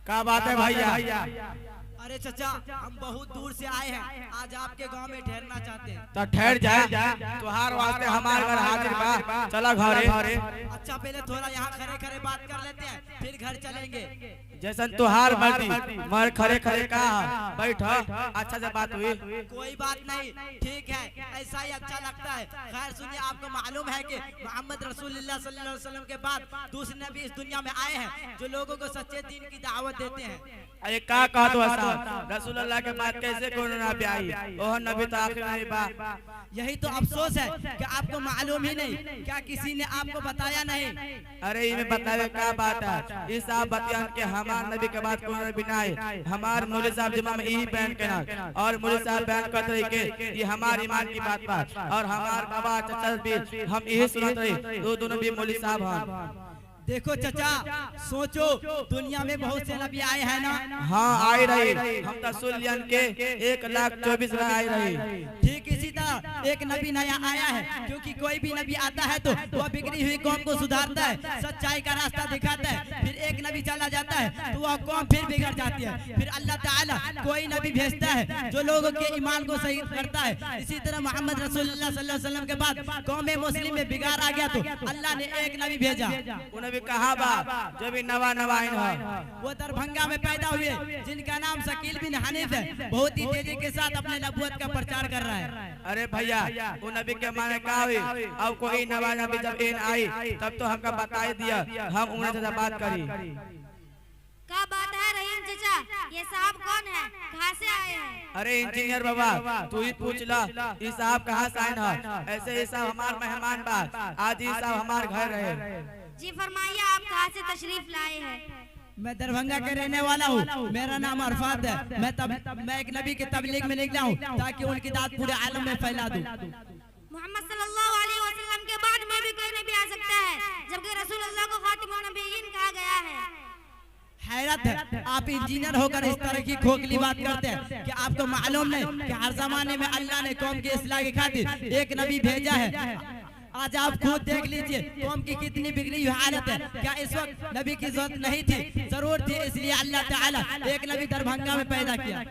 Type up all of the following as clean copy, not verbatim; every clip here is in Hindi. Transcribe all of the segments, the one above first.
क्या बात है भैया? अरे चचा, हम बहुत दूर से आए हैं, आज आपके गांव में ठहरना चाहते हैं। तो ठहर जा, तुहार वास्ते हमारे घर हाजिर बा, चला घरे। अच्छा, पहले थोड़ा यहाँ खड़े खड़े बात कर लेते हैं, फिर घर चलेंगे। जैसन तुहार मर्जी, मर खड़े खड़े का बैठ, अच्छा से बात हुई। कोई बात नहीं, ठीक है, ऐसा ही अच्छा लगता है। खैर सुनिए, आपको मालूम है कि मोहम्मद रसूलुल्लाह सल्लल्लाहु अलैहि वसल्लम के बाद दूसरे नबी इस दुनिया में आए हैं जो लोगों को सच्चे दीन की दावत देते हैं। अरे का कहा तो ऐसा रसूलुल्लाह के बाद कैसे कोई नबी आई? ओह नबी तो आखिर नहीं बा। यही तो अफसोस है कि आपको मालूम ही नहीं, क्या किसी ने आपको बताया नहीं? अरे इन्हें बतावे क्या बात है? इस आप बतियान के हमार नबी के बाद कोई नबी ना आए। हमार मौलवी साहब जमा में यही बयान करना और मौलवी साहब बयान करते रहे कि ये हमारे ईमान की बात बात और हमार बाबा चचा भी हम यही सुनते रहे। तो दोनों भी मौलवी साहब हैं। देखो चचा, सोचो, दुनिया में बहुत से नबी आए हैं ना। हाँ आए रहे, हम तो सुलियन के 1,24,000 आए रहे। ठीक इसी तरह एक नबी नया आया है, क्योंकि कोई भी नबी आता है तो वह बिगड़ी हुई कौम को सुधारता है, सच्चाई का रास्ता दिखाता है। फिर एक नबी चला जाता है तो वह कौम फिर बिगड़ जाती है। फिर अल्लाह ताला कोई नबी भेजता है जो लोगों के ईमान को सही करता है। इसी तरह मोहम्मद रसूलुल्लाह सल्लल्लाहु अलैहि वसल्लम के बाद कौम मुस्लिम में बिगाड़ आ गया तो अल्लाह ने एक नबी भेजा। भी कहा बा जो भी नवा नवा आइन है, वो दरभंगा में पैदा हुए, जिनका नाम शकील बिन हनीफ है। बहुत ही तेजी के साथ अपने नबूवत का प्रचार कर रहा है। अरे भैया, वो नबी के माने का हुई? अब कोई नवा नबी जब इन आई तब तो हमका बता दिया, हम उम्र से बात करी। क्या बात है रहीम चचा, ये साहब कौन है, कहाँ से आए हैं? अरे इंजीनियर बाबा, तू ही पूछ ला ये साहब कहाँ से आए हैं? ऐसे ये साहब हमार मेहमान बा, आज ये साहब हमार घर रहे। जी फरमाइए, आप कहाँ से तशरीफ लाए हैं? मैं दरभंगा के रहने वाला हूँ, मेरा नाम अरफात है। मैं एक नबी की तबलीग में निकला हूँ ताकि उनकी दात पूरे आलम में फैला दूँ। मोहम्मद सल्लल्लाहु अलैहि वसल्लम के बाद में भी कोई नबी आ सकता है, जबकि रसूलुल्लाह को खातिमुन नबिय्यीन कहा गया है। हैरत है, आप इंजीनियर होकर इस तरह की खोखली बात करते हैं। कि आपको मालूम नहीं कि हर जमाने में अल्लाह ने कौम की इस्लाह की खातिर एक नबी भेजा है। आज आप खुद देख लीजिए कौम की कितनी बिगड़ी हुई हालत है। क्या इस वक्त नबी की जरूरत नहीं थी? जरूर थी, इसलिए अल्लाह ताला एक नबी दरभंगा में पैदा किया।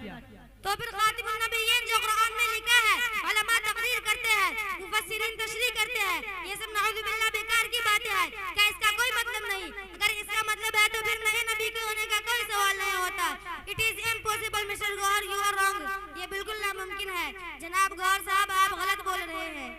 तो फिर खातिमुन नबिय्यीन जो कुरान में लिखा है, उलमा तकरीर करते हैं, मुफस्सिरीन तशरीह करते हैं, ये सब नाउज़ुबिल्लाह बेकार की बातें हैं। क्या इसका कोई मतलब नहीं? अगर इसका मतलब है तो फिर नए नबी के होने का कोई सवाल नहीं होता। It is impossible mister Gauhar, you are wrong. ये बिल्कुल नामुमकिन है जनाब गौहर साहब, आप गलत बोल रहे हैं।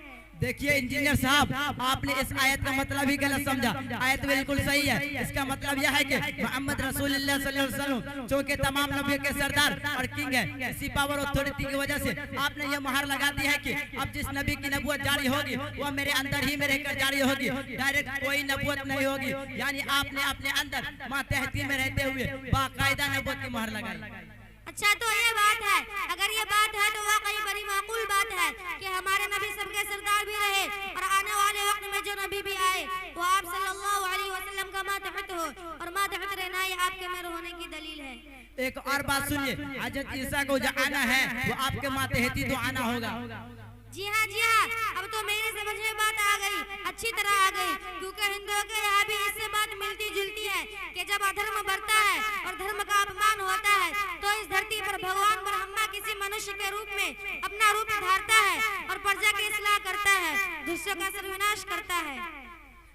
देखिए इंजीनियर साहब, आपने इस आयत का मतलब ही गलत समझा। आयत बिल्कुल सही है। इसका मतलब यह है कि मोहम्मद रसूलुल्लाह सल्लल्लाहु अलैहि वसल्लम जो कि तमाम नबियों के सरदार और किंग है, इसी पावर अथॉरिटी की वजह से आपने ये मुहर लगा दी है कि अब जिस नबी की नबूवत जारी होगी वह मेरे अंदर ही में रहकर जारी होगी, डायरेक्ट कोई नबूवत नहीं होगी। यानी आपने अपने अंदर मातहती में रहते हुए बाकायदा नबूवत की मुहर लगाई। अच्छा, तो ये बात है, अगर ये बात है तो वाकई बड़ी माकूल बात है कि हमारे नबी सबके सरदार भी रहे और आने वाले वक्त में जो नबी भी आए वो आप सल्लल्लाहु अलैहि वसल्लम का मातहत हो, और मातहत रहना ये आपके में होने की दलील है। एक और बात सुनिए, हजरत ईसा को जो आना है वो आपके मातहती तो आना होगा। जी हाँ, जी हाँ, अब तो मेरे समझ में बात आ गई, अच्छी तरह आ गई, क्योंकि हिंदुओं के यहाँ भी इससे बात मिलती जुलती है कि जब अधर्म बढ़ता है और धर्म का अपमान होता है तो इस धरती पर भगवान ब्रह्मा किसी मनुष्य के रूप में अपना रूप धारता है और प्रजा की इस्लाह करता है, दुष्टों का सर्वनाश करता है।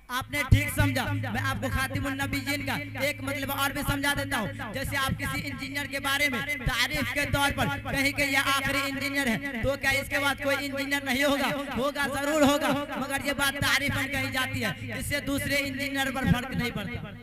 आपने ठीक समझा। मैं आपको खातिमुन नबिय्यीन का एक मतलब और भी समझा देता हूँ। जैसे आप किसी इंजीनियर के बारे में तारीफ के तौर पर कहीं कि यह आखिरी इंजीनियर है, तो क्या इसके बाद कोई इंजीनियर नहीं होगा? होगा, जरूर होगा, मगर ये बात तारीफन कही जाती है, इससे दूसरे इंजीनियर पर फर्क नहीं पड़ता।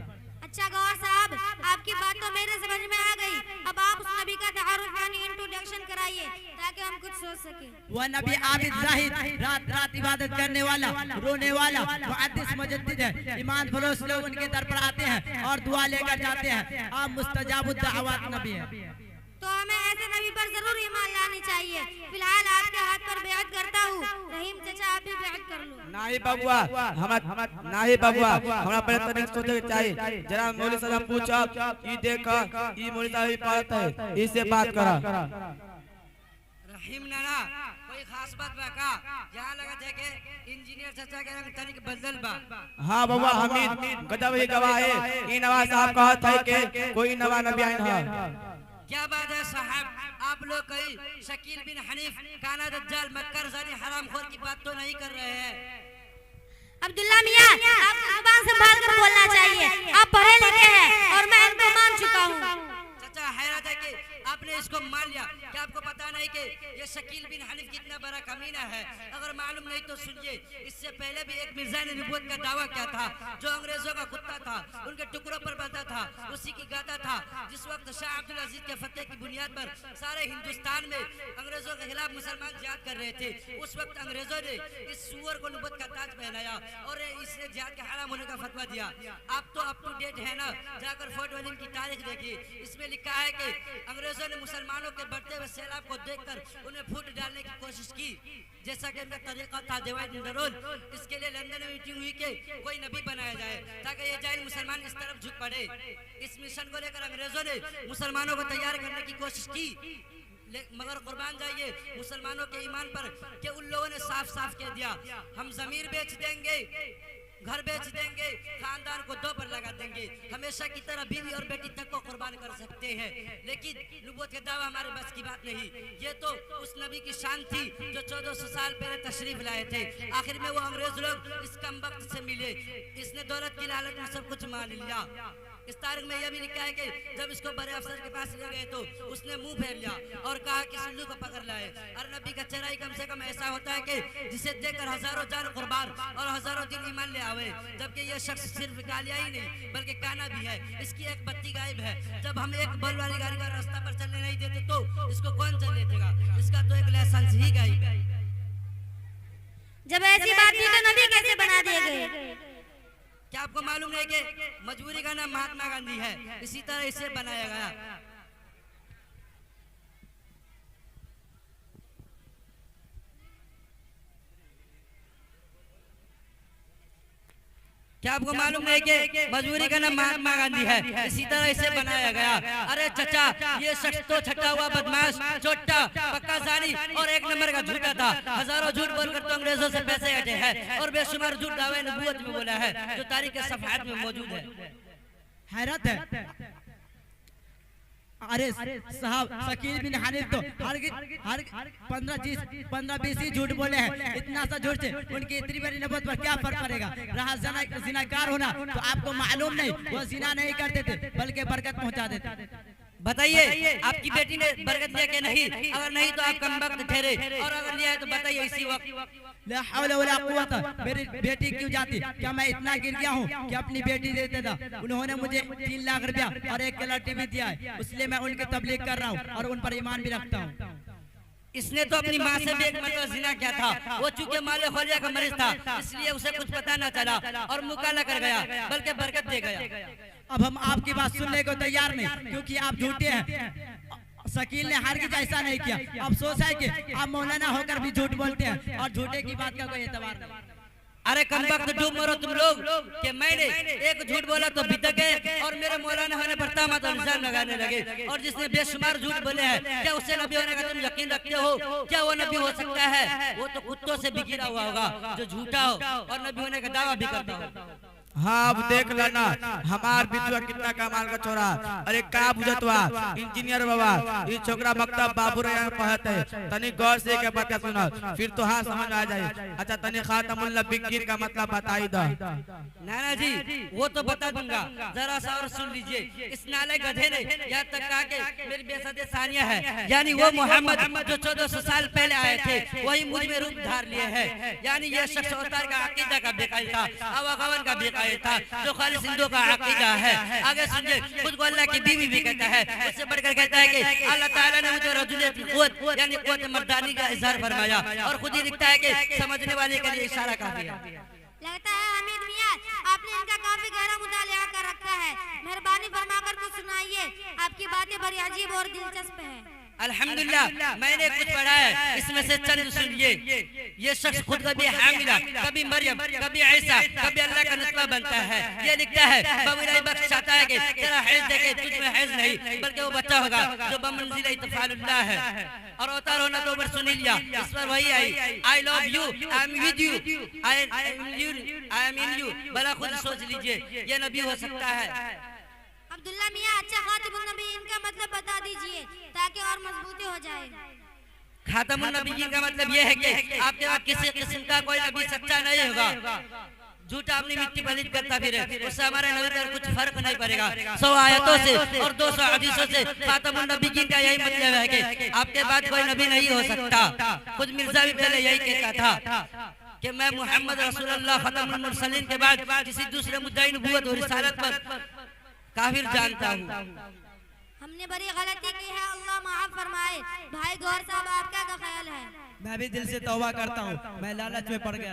अच्छा गौहर साहब, आपकी बात तो मेरे समझ में आ गई। अब आप उस नबी का तारुफ यानी इंट्रोडक्शन कराइए ताकि हम कुछ सोच सके। वह नबी आबिद जाहिद, रात रात इबादत करने वाला, रोने वाला, मुहद्दिस मुजद्दिद है। ईमान फरोश लोग उनके दर पर आते हैं और दुआ लेकर जाते हैं। आप मुस्तजाबुद दावत नबी हैं। तो हमें ऐसे नबी पर जरूर ईमान लानी चाहिए। फिलहाल आपके हाथ पर बेअत करता हूँ, रहीम चचा आप भी बेअत कर लो। नहीं बबुआ, नहीं बबुआ, हमरा पहले तनिक सोचे के चाहिए। जरा मौलवी साहब पूछो, ई देखो, ई मौलवी साहब ही पढ़त है, इससे बात करा। रहीम नाना कोई खास बात बा का? यहाँ लगा थे के इंजीनियर चाचा के रंग तनिक बदल बा। हाँ बउआ हमीद गजब ही गवाह है। ई नवाज साहब कहत है के कोई नवा नबी आइन है। क्या बात है साहब, आप लोग कहीं शकील बिन हनीफ काना दज्जाल मक्कर जानी हरामखोर की बात तो नहीं कर रहे हैं? अब्दुल्ला मियां, आपको जुबान संभाल कर बोलना चाहिए। आप पढ़े लिखे हैं और मैं इनको मान चुका हूँ। चाचा हैरत है कि आपने इसको मान लिया। क्या आपको पता नहीं कि ये शकील बिन हनीफ कितना बड़ा कमीना है? अगर मालूम नहीं तो सुनिए, इससे पहले भी एक मिर्जा ने नबूवत का दावा किया था, जो अंग्रेजों का कुत्ता था, उनके टुकड़ों पर बंधा था, उसी की गाता था। जिस वक्त शाह अब्दुल अजीज के फतेह की बुनियाद पर सारे हिंदुस्तान में अंग्रेजों के खिलाफ मुसलमान जिहाद कर रहे थे, उस वक्त अंग्रेजों ने इस सुअर को नबूवत का ताज पहनाया और इसने जिहाद के हराम होने का फतवा दिया। आप तो अप टू डेट है ना, जाकर फोर्ट विलियम की तारीख देखिए। इसमें लिखा है कि अंग्रेजों ने मुसलमानों के बढ़ते हुए सैलाब को देखकर उन्हें फूट डालने की कोशिश की, जैसा कि उनका तरीका था डिवाइड एंड रूल। इसके लिए लंदन में मीटिंग हुई कि कोई नबी बनाया जाए ताकि ये जाहिल मुसलमान इस तरफ झुक पड़े। इस मिशन को लेकर अंग्रेजों ने मुसलमानों को तैयार करने की कोशिश की, मगर कुर्बान जाइए मुसलमानों के ईमान पर कि उन लोगों ने साफ साफ कह दिया, हम जमीर बेच देंगे, घर बेच देंगे, खानदान को दो पर लगा देंगे, हमेशा की तरह बीवी और बेटी तक को कुर्बान कर सकते हैं। लेकिन नबूवत के दावा हमारे बस की बात नहीं। ये तो उस नबी की शान थी जो 1400 साल पहले तशरीफ लाए थे। आखिर में वो अंग्रेज लोग इस कमबख्त से मिले, इसने दौलत की लालच में सब कुछ मान लिया। इस तारीख में यह भी लिखा है कि जब इसको बड़े अफसर के पास ले गए तो उसने मुंह फेर लिया और कहा कि सिल्लू को पकड़ लाए। और नबी का चेहरा ही कम से कम ऐसा होता है कि जिसे देखकर हजारों जान कुर्बान और हजारों दिल ईमान ले आवे। जबकि यह शख्स सिर्फ कालिया ही नहीं बल्कि काना भी है। इसकी एक बत्ती गायब है। जब हम एक बल वाली गाड़ी का रास्ता पर चलने नहीं देते तो इसको कौन चलने देगा? इसका तो एक लाइसेंस ही गायब है। जब ऐसी बात थी तो नबी कैसे बना दिए गए? क्या आपको मालूम नहीं कि मजबूरी का नाम महात्मा गांधी है? इसी तरह इसे बनाया गया। क्या आपको मालूम नहीं कि मजबूरी का नाम महात्मा गांधी है? इसी तरह इसे बनाया गया। अरे चचा, ये शख्स तो छटा हुआ बदमाश, चोट्टा, पक्का जानी और एक नंबर का झूठा था। हजारों झूठ बोलकर तो अंग्रेजों से पैसे हटे हैं और बेशुमार झूठ दावे नबूवत में बोला है, जो तारीख के सफात में मौजूद है। हैरत है। अरे साहब, शकील बिन हनीफ तो हर 15-20 ही झूठ बोले हैं। इतना सा झूठ से उनकी इतनी बड़ी नबूवत पर क्या फर्क पड़ेगा? रहा जिनाकार होना, तो आपको मालूम नहीं वो जिना नहीं करते थे बल्कि बरकत पहुंचा देते। बताइए, आपकी बेटी ने बरकत लिया कि नहीं? अगर नहीं तो आप कमबख्त ठहरे, और अगर लिया है तो बताइए इसी वक्त। ला हौला वला कुव्वता, मेरी बेटी क्यों जाती? क्या मैं इतना गिर गया हूँ कि अपनी बेटी देते था? उन्होंने मुझे 3 लाख रुपया और 1 कलर टीवी दिया है, इसलिए मैं उनकी तबलीग कर रहा हूँ और उन पर ईमान भी रखता हूँ। इसने तो अपनी माँ से भी एक मतलब जिना किया था। वो चूंकि माले होलिया का मरीज था, इसलिए उसे कुछ पता न चला और मुकाला कर गया, बल्कि बरकत दे गया। अब हम आपकी बात सुनने को तैयार नहीं, क्योंकि आप झूठे हैं। शकील ने हर किसी ऐसा नहीं किया। अफसोस है कि आप मौलाना होकर भी झूठ बोलते हैं और झूठे की बात का कोई एतबार नहीं। अरे कमबख्त डूब मरो तुम लोग कि मैंने एक झूठ बोला तो बिदक गए और मेरे मौलाना होने पर तहमत और इल्जाम लगाने लगे। और जिसने बेशुमार झूठ बोले हैं, क्या उससे नबी होने का तुम यकीन रखते हो? क्या वो नबी हो सकता है? वो तो कुत्तों से भी गिरा हुआ होगा जो झूठा हो और नबी होने का दावा भी करता हो। हाँ अब देख लेना हमार बिजुआ कितना कमाल का छोरा। अरे का बुझतवा इंजीनियर बाबा, ये छोकरा मकतब बाबू रैयान पढ़त है। तनी गौर से के बात सुनो, फिर तो हाँ समझ आ जाए। अच्छा तनी खातमुल नबीय्यीन का मतलब बताई दो। नाना जी वो तो बता दूंगा, जरा सा और सुन लीजिए। इस नाले गधे ने यहाँ तक कहा कि मेरी बेसद सानिया है, यानी वो मोहम्मद जो 1400 साल पहले आए थे वही मुझ में रूप धार लिए है। यानी ये शख्स अवतार का अकीदा का बेकाई था, अवागवन का बेकाई था, जो खालिस हिंदुओं का अकीदा है। आगे सुनिए, खुद को अल्लाह की बीवी भी कहता है। उससे बढ़कर कहता है कि अल्लाह ताला ने मुझे रजुलियत की क़ुव्वत यानी क़ुव्वत मर्दानी का इज़हार फरमाया, और खुद ही लिखता है कि समझने वाले के लिए इशारा काफी है। लगता है हामिद मियां आपने इनका काफी गहरा मुतालिया कर रखा है। मेहरबानी फरमाकर कुछ सुनाइए, आपकी बातें बड़ी अजीब और दिलचस्प हैं। अल्हम्दुलिल्लाह मैंने कुछ पढ़ा है, इसमें से चंद सुनिए। ये शख्स खुद कभी हामिला, कभी मरियम, कभी ऐसा, कभी अल्लाह का नुतफा बनता है। ये लिखता है बाबू इलाही बख्श वक्त चाहता है कि तेरा हैज देखे, तुझ में हैज नहीं बल्कि वो बच्चा होगा जो बमंजिल इत्फालुल्लाह है। और अवतार होना तो ऊपर सुन लिया, इस पर वही आई, I love you, I am with you, I am in you. भला खुद सोच लीजिए ये नबी हो सकता है? अब्दुल्ला मियां, अच्छा खातिमुन नबीयीन का मतलब बता दीजिए ताकि और मजबूती हो जाए। खातमुन नबीयीन का मतलब ये है कि आपके पास किसी किस्म का कोई नबी सच्चा नहीं होगा। झूठा अपनी मिट्टी पलीद करता फिर उससे हमारे नबी पर कुछ फर्क नहीं पड़ेगा। 100 आयतों से और 200 हदीसों से खातमुन नबीयीन का यही मतलब है कि आपके बाद कोई नबी नहीं हो सकता। खुद मिर्जा भी पहले यही कहता था कि मैं मोहम्मद रसूलुल्लाह खतमुल मुरसलीन के बाद किसी दूसरे मुद्दाई नबूवत और रिसालत पर काफिर जानता हूँ। हमने बड़ी गलती की है, अल्लाह माफ फरमाए। भाई गौर साहब, आपका क्या ख्याल है? मैं भी दिल से तौबा करता हूँ, मैं लालच में पड़ गया।